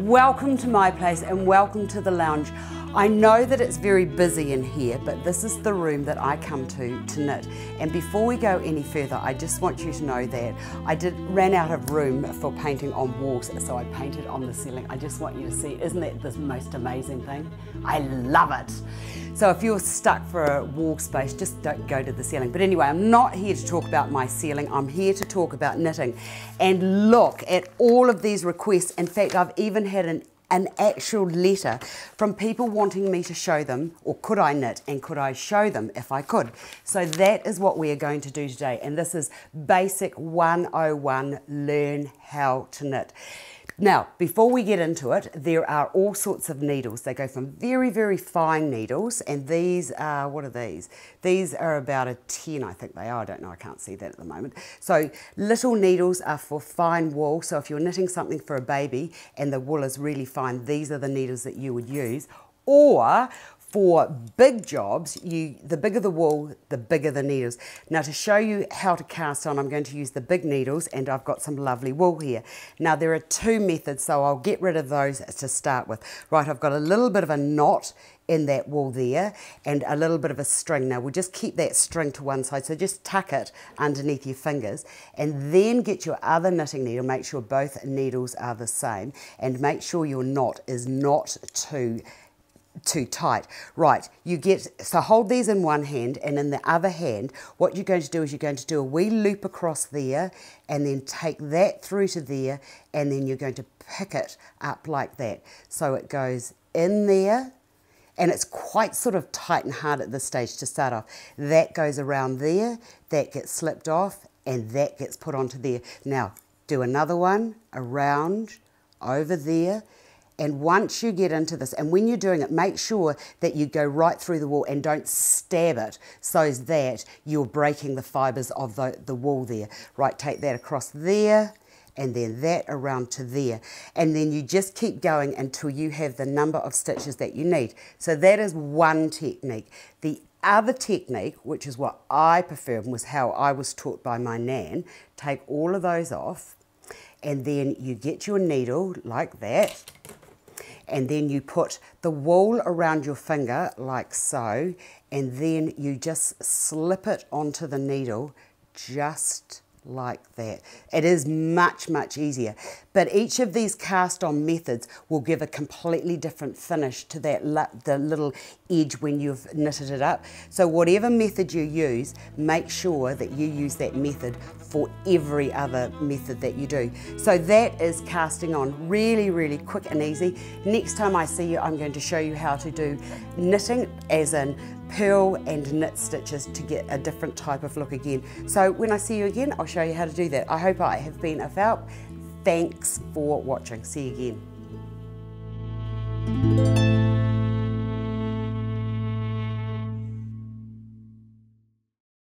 Welcome to my place and welcome to the lounge. I know that it's very busy in here, but this is the room that I come to knit. And before we go any further, I just want you to know that I ran out of room for painting on walls, so I painted on the ceiling. I just want you to see, isn't that the most amazing thing? I love it. So if you're stuck for a wall space, just don't go to the ceiling. But anyway, I'm not here to talk about my ceiling. I'm here to talk about knitting. And look at all of these requests. In fact, I've even had an actual letter from people wanting me to show them, or could I knit and could I show them if I could. So that is what we are going to do today, and this is Basic 101, Learn How to Knit. Now, before we get into it, there are all sorts of needles. They go from very, very fine needles, and these are, what are these? These are about a 10, I think they are. I don't know, I can't see that at the moment. So little needles are for fine wool. So if you're knitting something for a baby and the wool is really fine, these are the needles that you would use. Or for big jobs, the bigger the wool, the bigger the needles. Now to show you how to cast on, I'm going to use the big needles, and I've got some lovely wool here. Now there are two methods, so I'll get rid of those to start with. Right, I've got a little bit of a knot in that wool there and a little bit of a string. Now we'll just keep that string to one side, so just tuck it underneath your fingers and then get your other knitting needle, make sure both needles are the same, and make sure your knot is not too tight. Right, so hold these in one hand, and in the other hand, what you're going to do is you're going to do a wee loop across there and then take that through to there, and then you're going to pick it up like that. So it goes in there, and it's quite sort of tight and hard at this stage to start off. That goes around there, that gets slipped off, and that gets put onto there. Now, do another one around over there. And once you get into this, and when you're doing it, make sure that you go right through the wool and don't stab it so that you're breaking the fibres of the wool there. Right, take that across there, and then that around to there. And then you just keep going until you have the number of stitches that you need. So that is one technique. The other technique, which is what I prefer and was how I was taught by my nan, take all of those off, and then you get your needle like that, and then you put the wool around your finger like so, and then you just slip it onto the needle just like that. It is much, much easier. But each of these cast on methods will give a completely different finish to the little edge when you've knitted it up. So whatever method you use, make sure that you use that method for every other method that you do. So that is casting on, really, really quick and easy. Next time I see you, I'm going to show you how to do knitting, as in purl and knit stitches, to get a different type of look again. So when I see you again, I'll show you how to do that. I hope I have been of help. Thanks for watching. See you again.